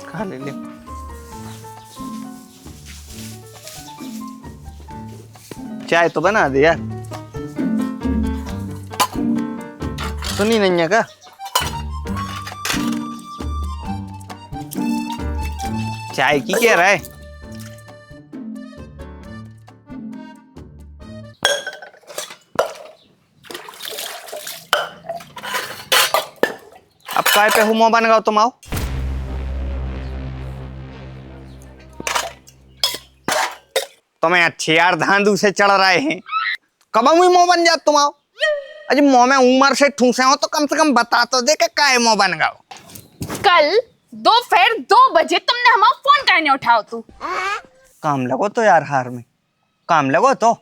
खा ले ले। चाय तो बना दे यार। सुनी नहीं है क्या? चाय की कह रहा है? अब काय पे हुआ बन गया तुम आओ। तुम्हें अच्छे यार धांधू से चढ़ रहे हैं। कब मुँह मुंह बन जात तुम आओ। अरे मुंह में उम्र से ठूसे हो तो कम से कम बता तो दे के काय मुंह बन गया। कल दोपहर 2 बजे तुमने हमारा फोन काहे नहीं उठाओ तू? काम लगो तो यार हार में काम लगो तो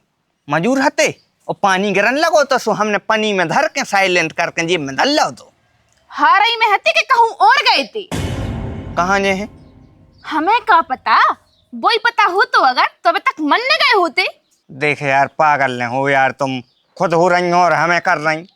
मजूर हते और पानी गिरन लगो तो सो हमने पानी में धर के साइलेंट करके जेब में डाल लो तो हारई में हते के कहूं और गए थे। कहाँ ने है? हमें क्या पता, वही पता हो तो अगर तो अभी तक मन न गए होते। देख यार पागल न हो यार, तुम खुद हो रही हो और हमें कर रही।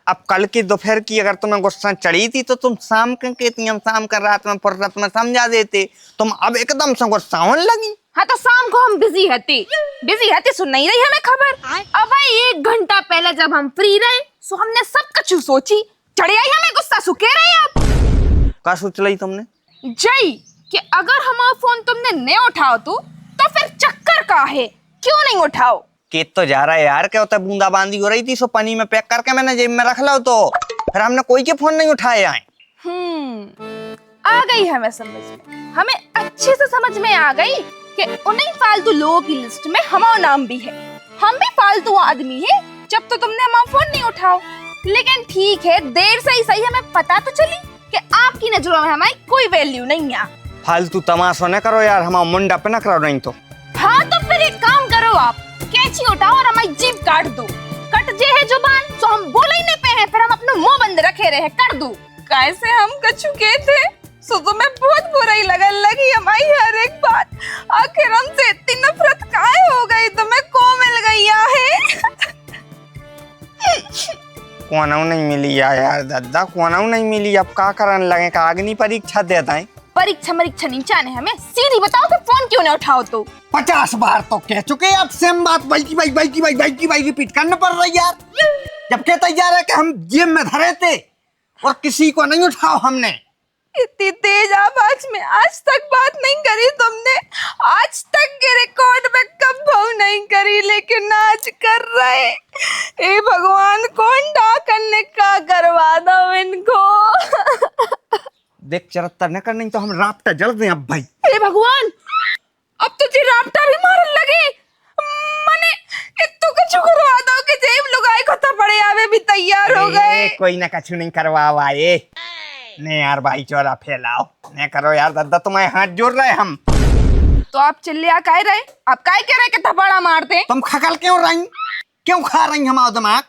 अब कल की दोपहर की अगर तुम्हें गुस्सा चढ़ी थी तो तुम शाम के कहती हम शाम कर रात में फुर्सत में समझा देते। तुम अब एकदम से गुस्सा होने लगी। हाँ तो शाम को हम बिजी हते सुन नहीं रही हमें खबर। अब भाई 1 घंटा पहले जब हम फ्री रहे सो हमने सब कुछ सोची, चढ़ी आई हमें गुस्सा सुखे रहे। अब क्या सोच ली तुमने? जय कि अगर हमारा फोन तुमने नहीं उठाओ तो फिर चक्कर का है, क्यों नहीं उठाओ? केत तो जा रहा है यार, क्या होता है बूंदाबांदी हो रही थी सो पानी में पैक करके मैंने जेब में रख लो तो फिर हमने कोई के फोन नहीं उठाए आए। आ गई हमें समझ में, हमें अच्छे से समझ में आ गई कि उन्हीं फालतू लोगों की लिस्ट में हमारा नाम भी है। हम भी फालतू आदमी है जब तो तुमने हमारा फोन नहीं उठाओ। लेकिन ठीक है, देर से ही सही हमें पता तो चली कि आपकी नजरों में हमारी कोई वैल्यू नहीं है। फालतू तमाशा न करो यार, हमारा मुंडा पे न करो नहीं तो। हाँ तो फिर एक काम करो, आप कैंची उठाओ और हमारी जीभ काट दो। कट जे है जुबान तो हम बोल ही नहीं पे हैं, फिर हम अपना मुंह बंद रखे रहे, कर दो। कैसे हम कछु के थे सो तुम्हें बहुत बुरा ही लगन लगी हमारी हर एक बात। आखिर हमसे इतनी नफरत काहे हो गई, तुम्हें को मिल गई है? कोनाऊ नहीं मिली यार दादा, कोनाऊ नहीं मिली। अब का करने लगे का अग्नि परीक्षा देता है। परीक्षा नहीं चाहने हमें, सीधी बताओ कि फोन क्यों नहीं उठाओ? तो 50 बार तो कह चुके अब सेम बात बाई की रिपीट करना पड़ रही यार। जब कहता जा रहा है कि हम जेब में धरे थे और किसी को नहीं उठाओ हमने। इतनी तेज आवाज में आज तक बात नहीं करी तुमने, आज तक के रिकॉर्ड में कभी नहीं करी, लेकिन आज कर रहे। ए भगवान, कौन डाकने का करवा दो इनको। देख चरत्तर न करनी तो हम रापटा जल दें अब भाई। हे भगवान, अब तो जी रापटा भी मारन लगे। मने इत्तो कछु करवा दो कि जेब लुगाई को तो पड़े आवे भी तैयार हो गए। कोई ना कछु नहीं करवावा ये। नहीं यार भाई चौरा फैलाओ नहीं करो यार दादा, तुम्हारे हाथ जोड़ रहे हम। तो आप चिल्लिया काहे रहे? आप काहे कह रहे कि थप्पड़ा मारते? तुम खकल क्यों रही, क्यों खा रही हमारा दिमाग?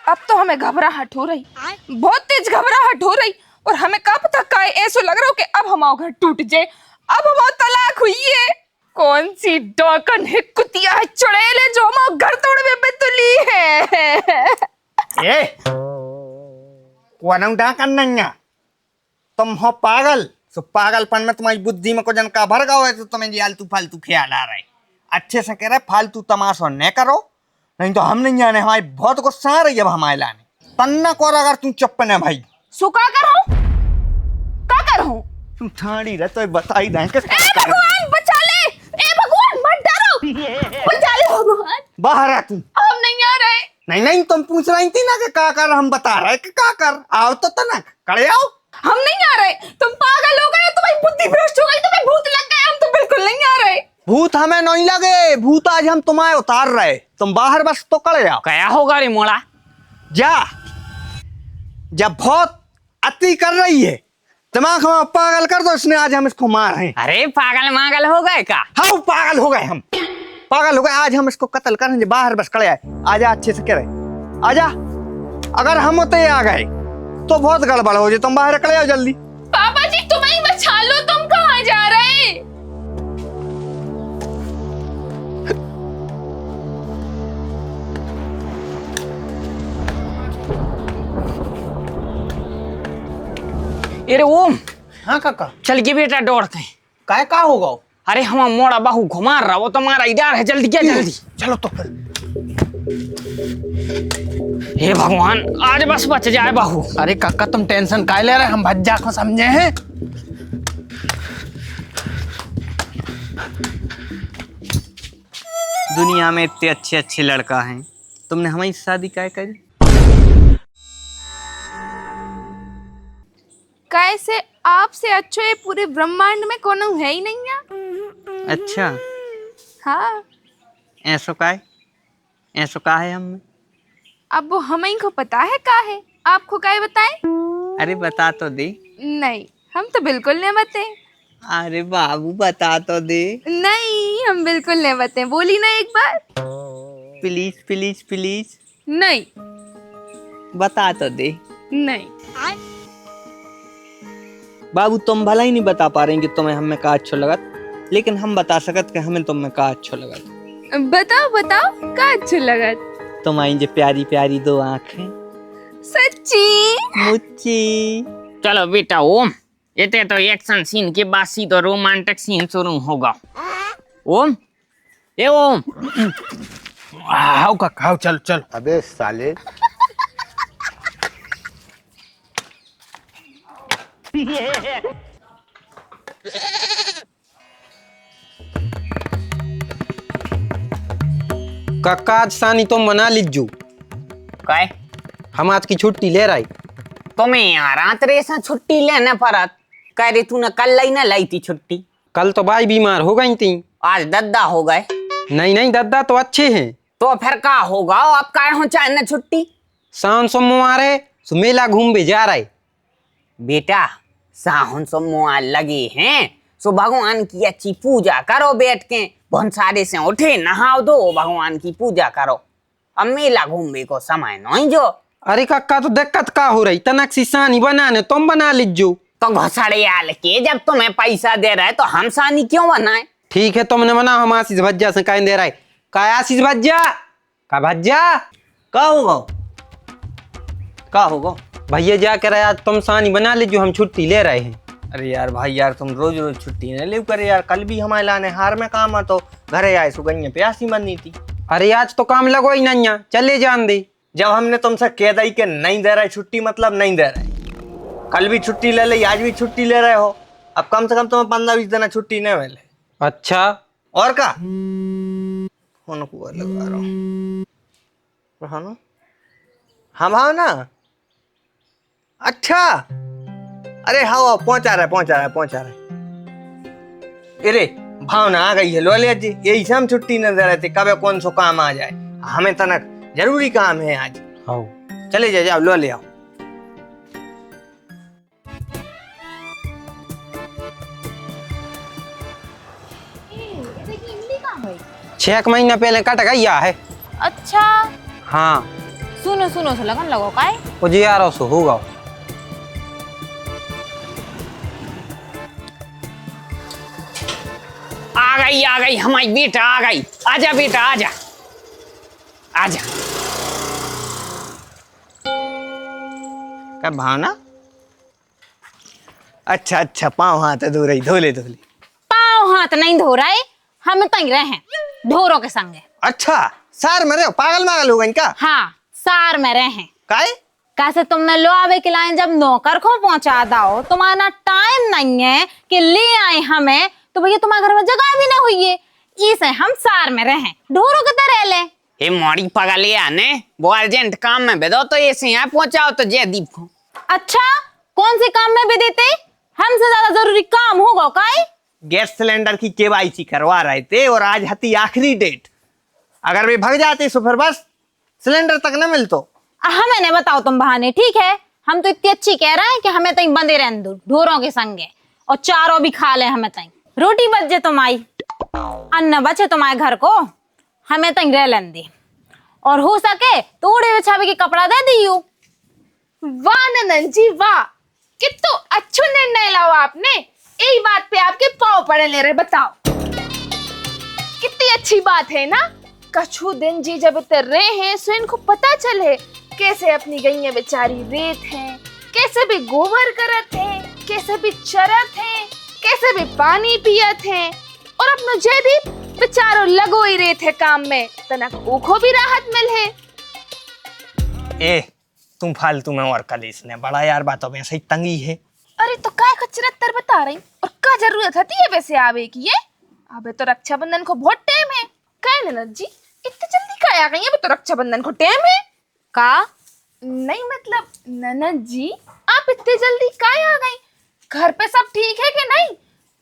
अब तो हमें घबराहट हो रही, बहुत तेज घबराहट हो रही। और हमें क्या पता का ऐसा लग रहा हो कि अब हमारा घर टूट जाए, अब हमारा तलाक हुई है। कौन सी डॉकन है, कुतिया है, चुड़ैल है जो हमारा घर तोड़ने पे तुली है। ए कोनाऊ डाकन नहीं है, तुम हो पागल। सो पागलपन में तुम्हारी बुद्धि में को जन का भर गया है तो तुम्हें ये आलतू फालतू ख्याल आ रहा है। अच्छे से कह रहे फालतू तमाशा न करो, नहीं तो हम नहीं जाने। हमारी बहुत गुस्सा आ रही है अब हमारे लाने तन्ना को। अगर तुम चुप न भाई सो का करूं? तुम ठाड़ी रहे तो बताई दें कि भगवान बचा ले। ए भगवान मत डरो, बचा ले भगवान। बाहर आ तू। हम नहीं आ रहे। नहीं तुम पूछ रही थी ना कि का कर, हम बता रहे कि का कर। आओ तो तनक खड़े आओ। हम नहीं आ रहे, तुम पागल हो गए, तुम्हारी बुद्धि भ्रष्ट हो गई, तुम्हें भूत लग गए। हम तो बिल्कुल नहीं आ रहे। भूत हमें नहीं लगे, भूत आज हम तुम्हारे उतार रहे। तुम बाहर बस तो खड़े आओ। क्या होगा रे मोड़ा? जा जब बहुत अति कर रही है, दिमाग हम पागल कर दो, इसने आज हम इसको मार हैं। अरे पागल मागल हो गए का? हाँ पागल हो गए, हम पागल हो गए। आज हम इसको कत्ल करेंगे। बाहर बस खड़े आए। आजा अच्छे से कह रहे आजा। अगर हम होते आ गए तो बहुत गड़बड़ हो जाए। तुम बाहर खड़े आओ जल्दी। पापा जी तुम्हें ही बचा लो, तुम कहाँ जा रहे? अरे ओम हाँ काका, चल के बेटा दौड़ते हैं। काय का होगा? अरे हम मोड़ा बाहू घुमा रहा, वो तुम्हारा इधर है, जल्दी क्या जल्दी। चलो तो फिर। हे भगवान, आज बस बच जाए बाहू। अरे काका तुम टेंशन काय ले रहे, हम भज्जा को समझे हैं। दुनिया में इतने अच्छे अच्छे लड़का हैं, तुमने हमारी शादी काय करी? कैसे आपसे अच्छो ये पूरे ब्रह्मांड में कोनो है ही नहीं है। अच्छा, हाँ, ऐसो का है हम में? अब वो हमें को पता है का है, आपको काय बताए? अरे बता तो दे। नहीं, हम तो बिल्कुल नहीं बताए। अरे बाबू बता तो दे। नहीं, हम बिल्कुल नहीं बताए। बोली ना एक बार। प्लीज प्लीज प्लीज नहीं बता तो दे। नहीं। बाबू तुम भला ही नहीं बता पा रहे कि तुम्हें हमें का अच्छो लगत, लेकिन हम बता सकत कि हमें तुम में का अच्छो लगत। बताओ बताओ, का अच्छा लगा? तुम्हारी जो प्यारी प्यारी दो आंखें, सच्ची? मुच्ची। चलो बेटा ओम, ये तो एक्शन सीन के बाद सीधा रोमांटिक सीन शुरू होगा। ओम, ए ओम। आओ काका, आओ, चल चल। अबे साले। काका आज सानी तुम मना लीजू, काय हम आज की छुट्टी ले रहे। तुम्हें यहाँ रात रे से छुट्टी लेने पड़त। कह रही तूने कल लाई ना लाई थी छुट्टी। कल तो भाई बीमार हो गई थी। आज दद्दा हो गए। नहीं नहीं दादा तो अच्छे हैं। तो फिर का होगा, अब काय हो चाहे ना छुट्टी। शाम सोमवार है, सो मेला घूम भी जा रहे। बेटा साहुन सोमवार लगे हैं, सो भगवान की अच्छी पूजा करो बैठ के। भंसारे से उठे नहाओ दो, भगवान की पूजा करो। अब मेला घूमने को समय नहीं जो। अरे काका तो दिक्कत का हो रही, तनक सी सानी बनाने तुम बना लीजू। तो घोसड़े आल के जब तुम्हें पैसा दे रहे तो हम सानी क्यों बनाए? ठीक है तुमने बना, हम आशीष भज्जा से कहीं दे रहे। का आशीष भज्जा, का भज्जा का होगा भैया जा कर आज तुम सानी बना लीजू, हम छुट्टी ले रहे हैं। अरे यार भाई यार, तुम रोज रोज छुट्टी न ले करे यार। कल भी हमारे लाने हार में काम आ, तो घरे आए सुगन्या प्यासी बननी थी। अरे आज तो काम लगो ही नहीं, चले जान दे। जब हमने तुमसे कह दी कि नहीं दे रहे छुट्टी, मतलब नहीं दे रहे। कल भी छुट्टी ले ली, आज भी छुट्टी ले रहे हो। अब कम से कम तुम्हें 15-20 दिन छुट्टी नहीं मिले। अच्छा और का फोन को लगा रहा हूँ। हाँ भाव ना। अच्छा, अरे हाँ पहुंचा रहे। अरे भावना आ गई है, लो ले जी। यही से हम छुट्टी न दे रहे थे, कब कौन सो काम आ जाए। हमें तनक जरूरी काम है आज। आओ चले जाओ, लो ले आओ। छह एक महीना पहले कट गया है। अच्छा, हाँ सुनो सुनो से लगन लगो काय? वो जी आ रहा सो होगा। आ गई हमारी बेटा आ गई। आजा बेटा आजा आजा। क्या भावना? अच्छा पाँव हाथ धोले। पाँव हाथ नहीं धो रहे, हम तंग रहे हैं ढोरों के संगे। अच्छा सार में रहे, पागल हो गई क्या? हाँ, सार में रहे हैं। काय? कैसे तुमने लो आवे के लाइन जब नौकर को पहुंचा दो, तुम्हारा टाइम नहीं है कि ले आए हमें, तो भैया तुम्हारे घर में जगह भी नहीं हुई है। इसे हम सार में रहे, ढोरों की तरह ले। हे मोड़ी पगले आने, वो अर्जेंट काम में बेदो तो ये से यहाँ पहुंचाओ तो जयदीप को। अच्छा, कौन से काम में भी देते? हमसे ज्यादा जरूरी काम होगा काय? गैस सिलेंडर की केवाईसी करवा रहे थे और आज हती आखिरी डेट। अगर वे भाग जाते तो फिर बस सिलेंडर तक न मिलतो। हमें नहीं बताओ तुम बहाने, ठीक है? हम तो इतनी अच्छी कह रहे हैं कि हमें तई बंदे रहने दो ढोरों के संगे, और चारों भी खा ले हमें तई। रोटी बच जे तुम्हारी, अन्न बचे तुम्हारे घर को, हमें तई रह लेने दे। और हो सके तो ओढ़े बिछावे के कपड़ा दे दियो। वाह नंदन जी वाह, कितना अच्छा निर्णय लाओ आपने। यही बात पे आपके पाँव पड़े ले रहे, बताओ कितनी अच्छी बात है ना। कछु दिन जी जब इतर रहे हैं, सो इनको पता चले कैसे अपनी गईया बेचारी रेत हैं, कैसे भी गोबर करत हैं, कैसे भी चरत हैं, कैसे भी पानी पियत हैं और अपनो जयदीप बेचारो लगो ही रहे थे काम में, तनक ऊखो भी राहत मिल है। ए तुम फालतू में और कलेश ने बड़ा यार बातों में सही तंगी है। अरे तो काय खचरत्तर बता रही और का जरूरत थी ये वैसे आवे की ये? अबे तो रक्षाबंधन को बहुत टाइम है। काय ननद जी इतनी जल्दी काय आ गई? अबे तो रक्षाबंधन को टाइम है का? नहीं मतलब ननद जी आप इतनी जल्दी काय आ गई? घर पे सब ठीक है कि नहीं?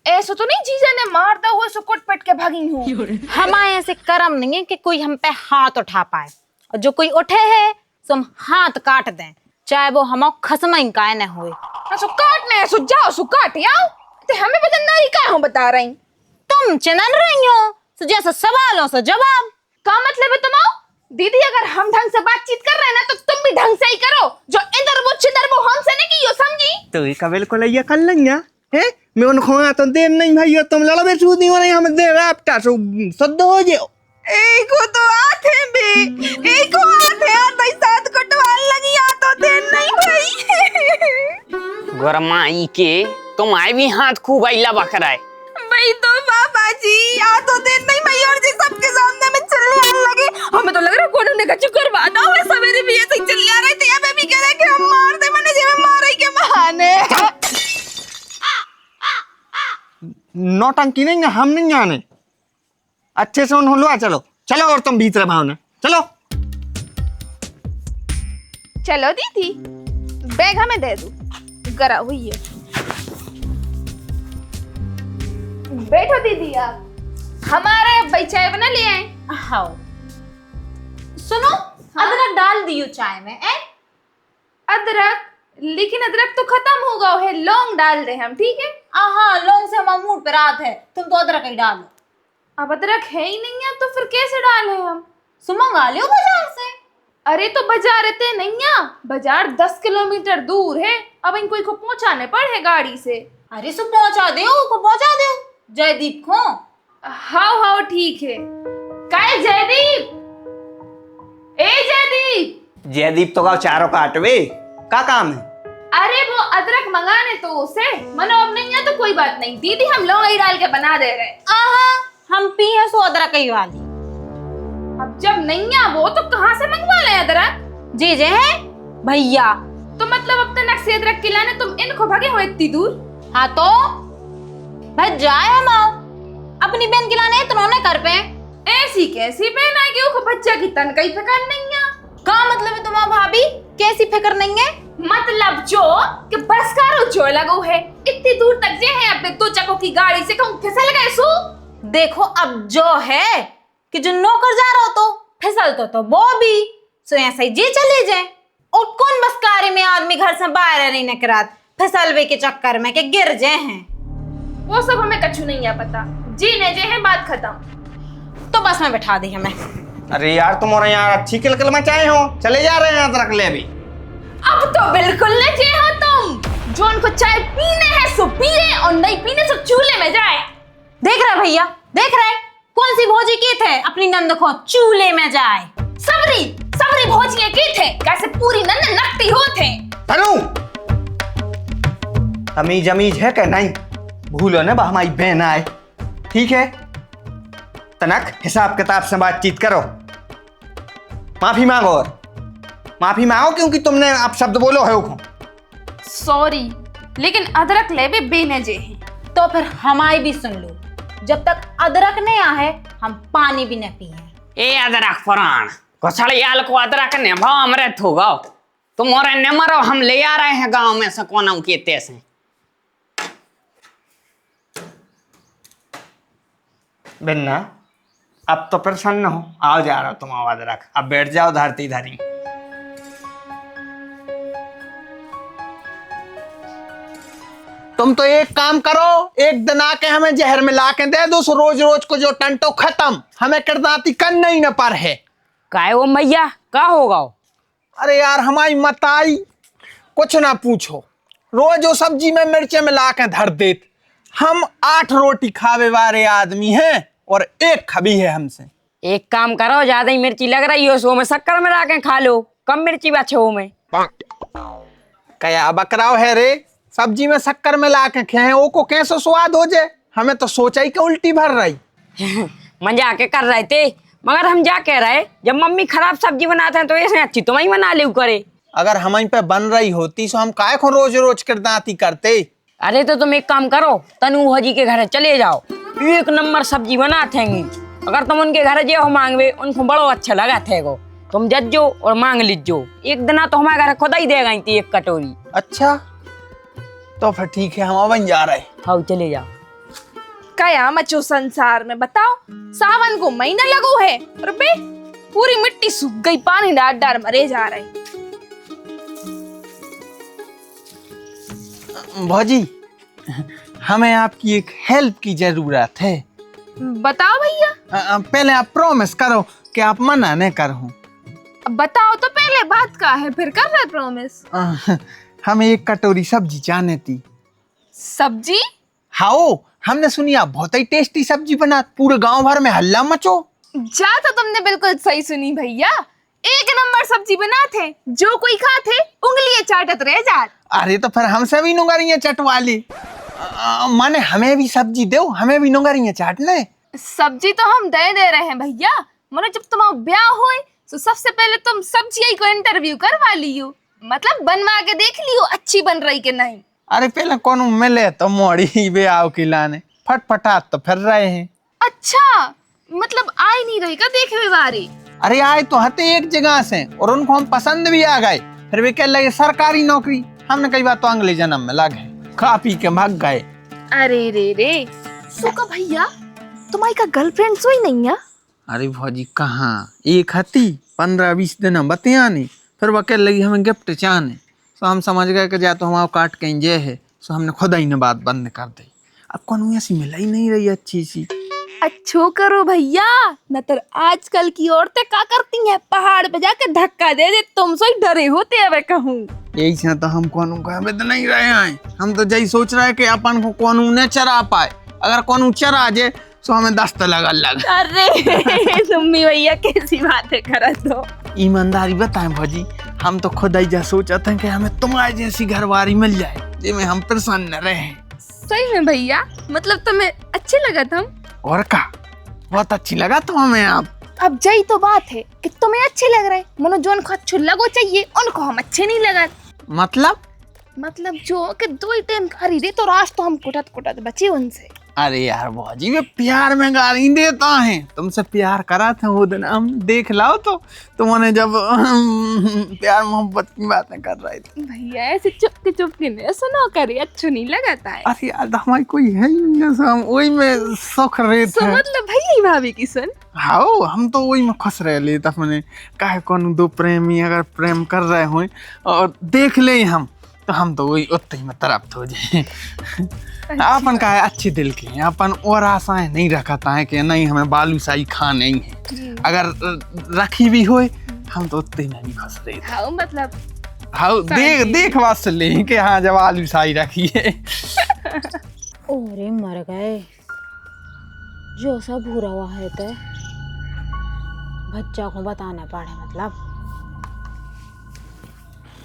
ऐसा तो नहीं जीजा ने मारता हुआ सुकुट पट के भागी हूँ। हमारे ऐसे कर्म नहीं है कि कोई हम पे हाथ उठा पाए, और जो कोई उठे है तो हम हाथ काट दें, चाहे वो हम खसमा ही काय न होए। सो काटने सो जाओ सो काट आओ, ते हमें बदलना ही काय हूँ बता रही? तुम चिनन रही हो तो जैसे सवालों से जवाब। का मतलब है तुम आओ? दीदी अगर हम ढंग से बातचीत कर रहे हैं ना तो तुम भी ढंग से ही करो। जो इधर वो चिधर वो हमसे नहीं की, यो समझी? तो ये कबल को लइया कर लइया है। मैं उनको तो देर नहीं भाई, तुम लड़बे सूदी हो रही, हम देर आपटा सो सद हो जाओ। एको तो आते बे, एको आते आते साथ कटवाल लगी आ तो देर नहीं भाई। गरमाई के तुम आए भी हाथ खूब आइला बकरा है। भाई तो बाबा जी आ तो देर नहीं भाई, और जी सबके सामने में चलने आने लगे। हमें तो लग रहा कोनों ने कछु करवाना हो। सवेरे भी ऐसे ही चल आ रहे थे, अब भी कह रहे कि हम मार दे, मैंने जे में मारे के बहाने। नौटंकी नहीं, हम नहीं आने। अच्छे से उन हुआ, चलो चलो और तुम भीतर भावना चलो। चलो दीदी बैग हमें दे दो, गरा हुई है। बैठो दीदी आप, हमारे भाई चाय बना ले आए। हाँ सुनो, अदरक डाल दियो चाय में। अदरक? लेकिन अदरक तो खत्म हो गया है, लौंग डाल दे हम, ठीक है? हाँ लौंग से हमारा मूड पे रात है, तुम तो अदरक ही डालो। अब अदरक है ही नहीं है तो फिर कैसे डाले हम? मंगा लियो बाजार से। अरे तो बाजार इतने नहीं है, बाजार 10 किलोमीटर दूर है, अब इनको को पहुंचाने पड़े गाड़ी से। अरे सो पहुंचा दो जयदीप को। हाँ हाँ ठीक है। काय जयदीप, ए जयदीप। जयदीप तो गाँव चारों काटवे का काम है? अरे वो अदरक मंगाने तो उसे मनो, अब नहीं है तो कोई बात नहीं दीदी, हम लौंग ही डाल के बना दे रहे। हम पी है सो अदरक ही वाली। अब जब नहीं है वो तो कहाँ से मंगवा ले अदरक? जी जे है भैया। तो मतलब अब तक से अदरक खिलाने तुम इनको भागे हो इतनी दूर? हाँ तो भाई जाए हम आओ अपनी बहन खिलाने इतने कर पे। ऐसी कैसी बहन है कि वो बच्चा की तन कई फिक्र नहीं है? का मतलब है तुम्हारा भाभी कैसी फिक्र नहीं है? मतलब जो कि बस कारो जो लगो है इतनी दूर तक जे है, अपने 2 चक्कों की गाड़ी से कहूं फिसल गए सो। देखो अब जो है कि जो नौकर जा रहा हो तो फिसल तो वो भी सो ऐसा ही जी चले जाए। और कौन बस कार में आदमी घर से बाहर नहीं निकरात फिसलवे के चक्कर में के गिर जाए हैं। वो सब हमें कछु नहीं है पता, जी ने जे है बात खत्म। तो बस में बैठा दी हमें। अरे यार तुम और यार अच्छी किलकिल मचाए हो, चले जा रहे हैं अदरक ले अभी। अब तो बिल्कुल न जे हो तुम, जो उनको चाय पीने है सो पिए और नहीं पीने सो चूल्हे में जाए। देख रहे भैया, देख रहे कौन सी भौजी की थे अपनी नंद को चूल्हे में जाए। सबरी सबरी भौजिए की थे, कैसे पूरी नन्ने नकटी हो थे। तनु तमीज अमीज है क्या? नहीं भूलो ना हमारी बहन आए, ठीक है? तनक हिसाब किताब से बातचीत करो, माफी मांगो और माफी मांगो क्योंकि तुमने आप शब्द बोलो है उको। सॉरी, लेकिन अदरक ले भी बेने जे हैं। तो फिर हमारी भी सुन लो, जब तक अदरक नहीं आए हम पानी भी न पिए। ए अदरक पुराण घोसड़ियाल को अदरक ने भाव अमृत हो गो, तुम और न मरो, हम ले आ रहे हैं गांव में से कोना के तेसे। बिन्ना अब तो प्रसन्न हो, आओ जा रहा हो तुम अदरक, अब बैठ जाओ धरती धरी। तुम तो एक काम करो, एक दिन आके हमें जहर मिला के दे दो, सो रोज रोज को जो टंटो खत्म, हमें किरदाती करना ही न पर है। काय वो मैया का होगा? अरे यार हमारी मताई कुछ ना पूछो, रोज वो सब्जी में मिर्चे मिला के धर देत। हम 8 रोटी खावे वाले आदमी हैं और एक खबी है हमसे। एक काम करो, ज्यादा ही मिर्ची लग रही हो सो में शक्कर में के खा लो, कम मिर्ची बचे हो में। कया बकराव है रे, सब्जी में शक्कर मिला के खाए ओ को कैसे स्वाद हो जाए, हमें तो सोचा ही कि उल्टी भर रही। मजाक के कर रहे थे, मगर हम क्या कह रहे, जब मम्मी खराब सब्जी बनाते हैं तो ऐसे अच्छी तुम ही बना ले करे। अगर हम पे बन रही होती तो हम काय को रोज रोज किरदाती करते। अरे तो तुम एक काम करो, तनु हाजी के घर चले जाओ, एक नंबर सब्जी बनाते हैं। अगर तुम उनके घर जाओ मांगवे, उनको बड़ो अच्छा लगा थे गो, तुम जज्जो और मांग लीजो। एक दिन तो हमारे घर खुदा ही देगा एक कटोरी। अच्छा तो फिर ठीक है, हम बन जा रहे। हाँ चले जाओ। क्या मचो संसार में, बताओ सावन को महीना लगो है और बे पूरी मिट्टी सूख गई, पानी डाल डाल मरे जा रहे। भौजी हमें आपकी एक हेल्प की जरूरत है। बताओ भैया। पहले आप प्रॉमिस करो कि आप मना नहीं करो। अब बताओ तो पहले बात का है, फिर कर रहे प्रॉमिस। हमें एक कटोरी सब्जी चाहने थी। सब्जी? हाँ, हमने सुनी आप बहुत ही टेस्टी सब्जी बना, पूरे गांव भर में हल्ला मचो। जा तो तुमने बिल्कुल सही सुनी भैया, एक नंबर सब्जी बना थे, जो कोई खाते उंगलियां चाटत रह जात। अरे तो फिर हमसे भी नुंगरियां चटवा ले। माने हमें भी सब्जी दो, हमें भी नुंगरियां चाटने। सब्जी तो हम दे रहे हैं भैया, माने जब तुम्हारा ब्याह होए तो सबसे पहले तुम सब्जी को इंटरव्यू करवा लियो, मतलब बनवा के देख लियो अच्छी बन रही कि नहीं। अरे पहले कौन मिले तो मोड़ी बे आओ खिलाने, फटफटात तो फिर रहे हैं। अच्छा मतलब आए नहीं रहेगा देखे बारी। अरे आए तो हते एक जगह से और उनको हम पसंद भी आ गए, फिर वे कह लगे सरकारी नौकरी। हमने कई बार तो अगले जन्म में लगे, खा पी के भाग गए। अरे रे सुका भैया, तुम्हारी का गर्लफ्रेंड सोई नहीं है? अरे भौजी कहाँ, एक हती 15-20 दिन बतिया नहीं, फिर वह कह लगी हमें गिफ्ट चाहने, तो हम समझ गए कि जा तो हमारा काट कहीं जे है, तो हमने खुदा ही ने बात बंद कर दी। अब कौन ऐसी मिला ही नहीं रही अच्छी सी। अच्छो करो भैया, न तो आजकल की औरतें क्या करती हैं, पहाड़ पे जाके धक्का दे दे, तुम सो ही डरे होते हैं कहूँ। यही से तो हम कौन तो नहीं रहे हैं, हम तो यही सोच रहे हैं कि अपन को कौन न चरा पाए, अगर कौन चरा जाए तो हमें दस्त लगा लग। अरे तुम भी भैया कैसी बातें करत हो। ईमानदारी बताएं भौजी, हम तो खुद ही जा सोचा था कि हमें तुम्हारी जैसी घरवारी मिल जाए जिसमें हम प्रसन्न रहे। सही में भैया, मतलब तुम्हें अच्छे लगा था? और का बहुत अच्छी लगा तो हमें आप। अब यही तो बात है कि तुम्हें अच्छे लग रहे, मनो जो उनको अच्छे लगो चाहिए उनको हम अच्छे नहीं लगा। मतलब जो कि 2 टाइम खा दे तो रात तो हम कुटत बचे उनसे। अरे यार भौजी वे प्यार में गाली देता है, तुमसे प्यार करा था वो दिन हम देख लाओ तो तुमने जब प्यार मोहब्बत की बातें कर रहे थे। भैया ऐसे चुपके नहीं सुनो करे, अच्छा नहीं लगाता है। अरे यार हमारी कोई है ही नहीं, हम वही में सुख रहे थे। मतलब भैया भाभी की सुन। हाँ हम तो वही में खुश रह ले, तफने काहे कौन दो प्रेमी अगर प्रेम कर रहे हो और देख ले हम तो तो वही उतने में तड़प हो जाए। अपन का है अच्छे दिल के हैं, अपन और आशाएं नहीं रखता है कि नहीं हमें बालूशाही खाना ही है, अगर रखी भी होए हम तो उतने में नहीं खुश रहे। हाँ मतलब हाँ देख बस ले कि हाँ जब बालूशाही रखी है। ओरे मर गए, जो सब हो रहा है तो बच्चा को बताना पड़े, मतलब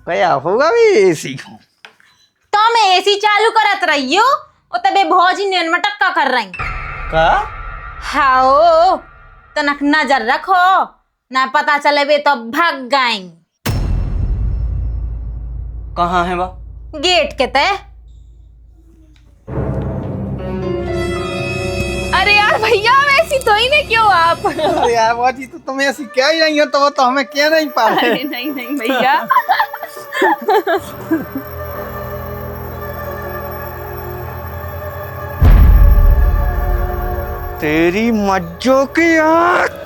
क्या होगा भी एसी को तो मैं एसी चालू करत रही हो और तबे भौजी ने मटक्का कर रही का। हाओ तनक नजर रखो ना, पता चले बे तो भाग गए। कहाँ है बा? गेट के ते। अरे यार भैया वैसी तो ही नहीं, क्यों आप? अरे यार बाजी तो तुम्हें ऐसी क्या ही नहीं है, तो वो तो हमें क्या नहीं पा रहे। अरे नहीं भैया। तेरी मज्जो की आँख।